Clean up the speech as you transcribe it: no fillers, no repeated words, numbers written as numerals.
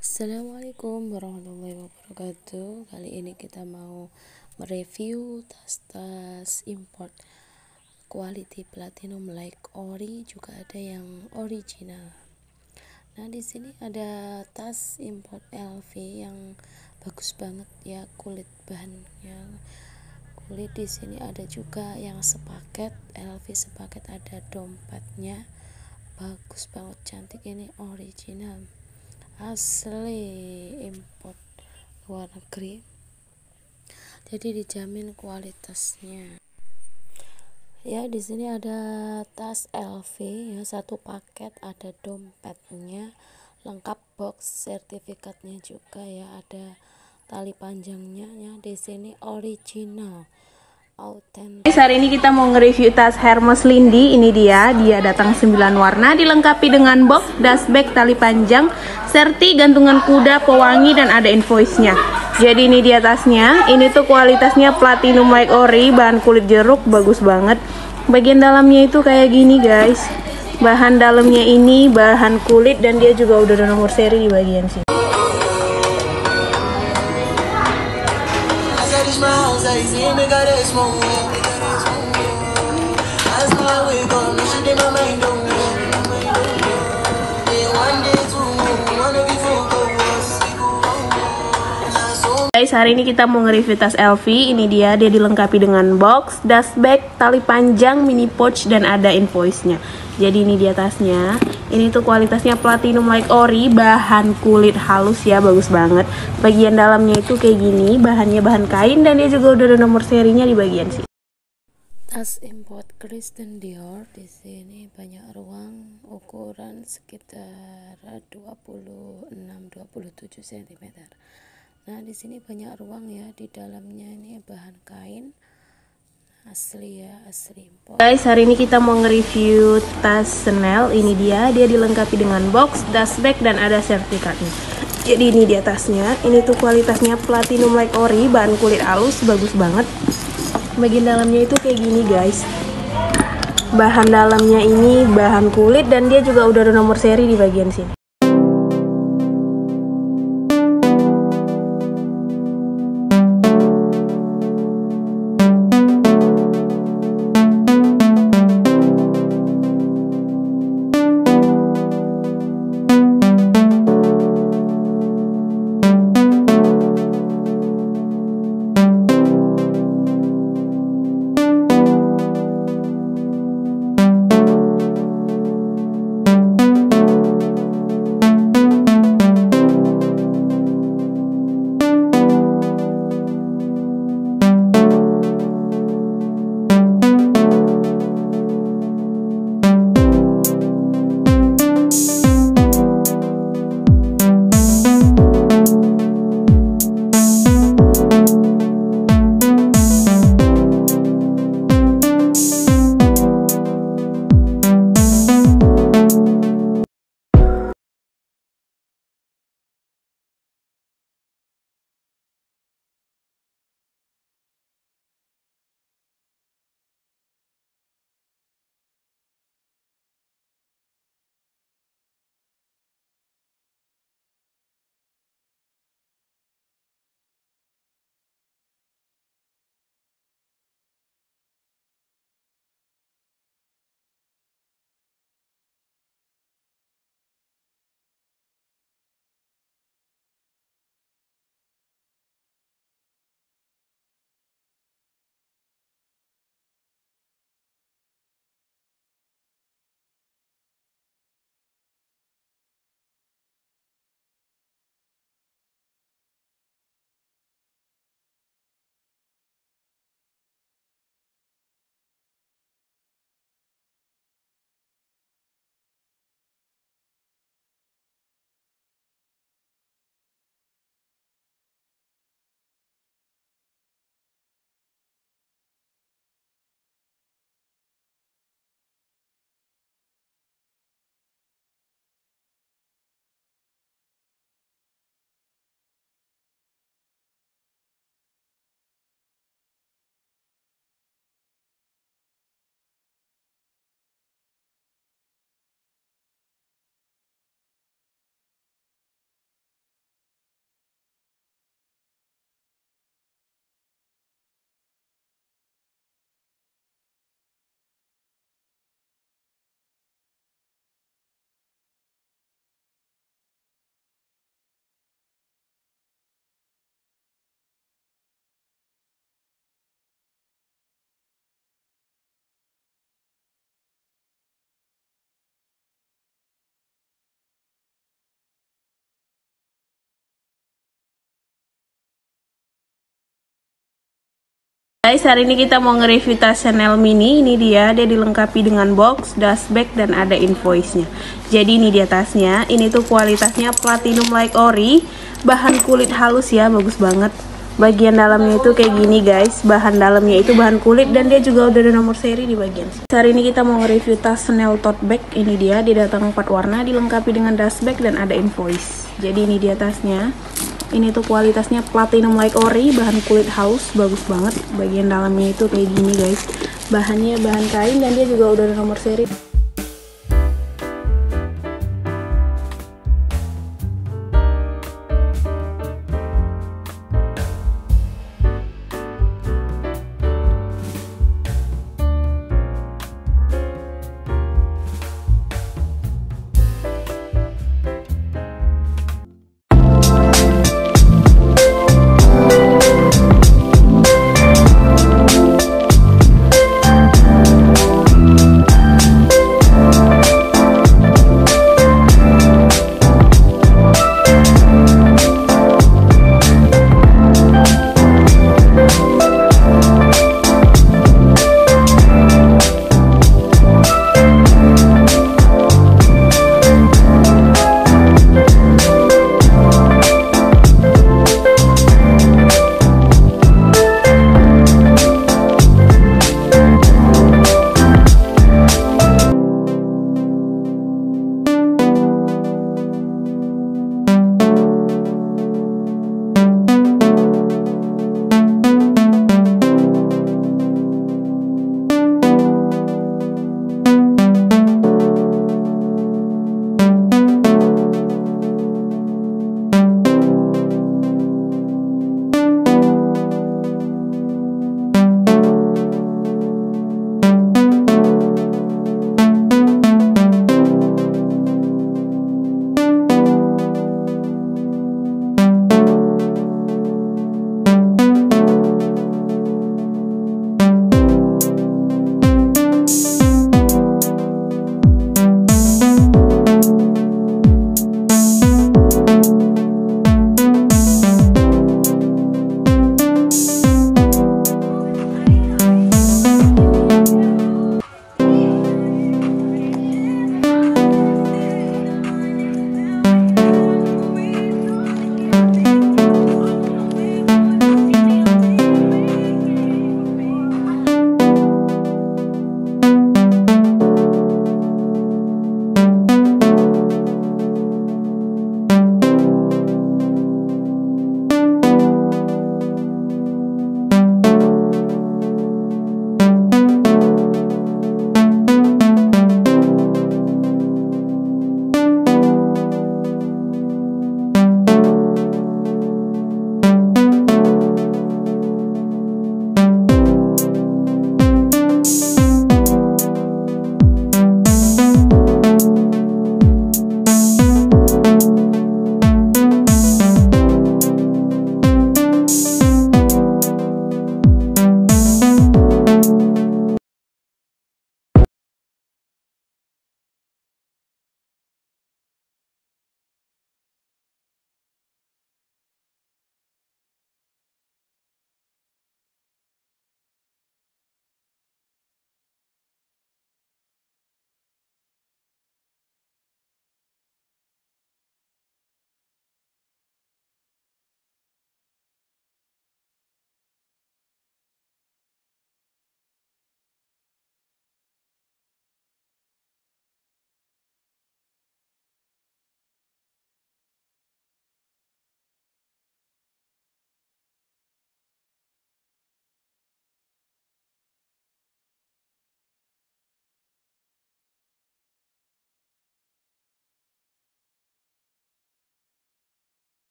Assalamualaikum warahmatullahi wabarakatuh. Kali ini kita mau mereview tas-tas import quality platinum like ori, juga ada yang original. Nah, di sini ada tas import LV yang bagus banget ya, kulit bahannya kulit. Di sini ada juga yang sepaket LV sepaket, ada dompetnya, bagus banget, cantik. Ini original asli import luar negeri, jadi dijamin kualitasnya ya. Di sini ada tas LV ya, satu paket, ada dompetnya lengkap, box sertifikatnya juga ya, ada tali panjangnya ya. Di sini original autentik. Hari ini kita mau nge-review tas Hermes Lindy. Ini dia datang 9 warna, dilengkapi dengan box, dust bag, tali panjang, serti, gantungan kuda, pewangi, dan ada invoice-nya. Jadi ini dia tasnya. Ini tuh kualitasnya platinum like ori, bahan kulit jeruk, bagus banget. Bagian dalamnya itu kayak gini guys. Bahan dalamnya ini bahan kulit, dan dia juga udah ada nomor seri di bagian sini. Guys, hari ini kita mau nge-review tas LV. Ini dia dilengkapi dengan box, dust bag, tali panjang, mini pouch, dan ada invoice-nya. Jadi ini dia tasnya. Ini tuh kualitasnya platinum like ori, bahan kulit halus ya, bagus banget. Bagian dalamnya itu kayak gini, bahannya bahan kain, dan dia juga udah ada nomor serinya di bagian sini. Tas import Christian Dior. Di sini banyak ruang, ukuran sekitar 26-27 cm. Nah, di sini banyak ruang ya, di dalamnya ini bahan kain asli ya, asli import. Guys, hari ini kita mau nge-review tas Chanel. Ini dia dilengkapi dengan box, dust bag, dan ada sertifikatnya. Jadi ini dia tasnya. Ini tuh kualitasnya platinum like ori, bahan kulit halus, bagus banget. Bagian dalamnya itu kayak gini guys. Bahan dalamnya ini bahan kulit, dan dia juga udah ada nomor seri di bagian sini. Guys, hari ini kita mau nge-review tas Chanel mini. Ini dia dilengkapi dengan box, dust bag, dan ada invoice-nya. Jadi ini dia tasnya. Ini tuh kualitasnya platinum like ori. Bahan kulit halus ya, bagus banget. Bagian dalamnya itu kayak gini guys. Bahan dalamnya itu bahan kulit dan dia juga udah ada nomor seri di bagian sini. Hari ini kita mau nge-review tas Chanel tote bag. Ini dia, datang 4 warna, dilengkapi dengan dust bag dan ada invoice. Jadi ini dia tasnya. Ini tuh kualitasnya platinum like ori, bahan kulit halus, bagus banget. Bagian dalamnya itu kayak gini guys. Bahannya bahan kain dan dia juga udah ada nomor seri.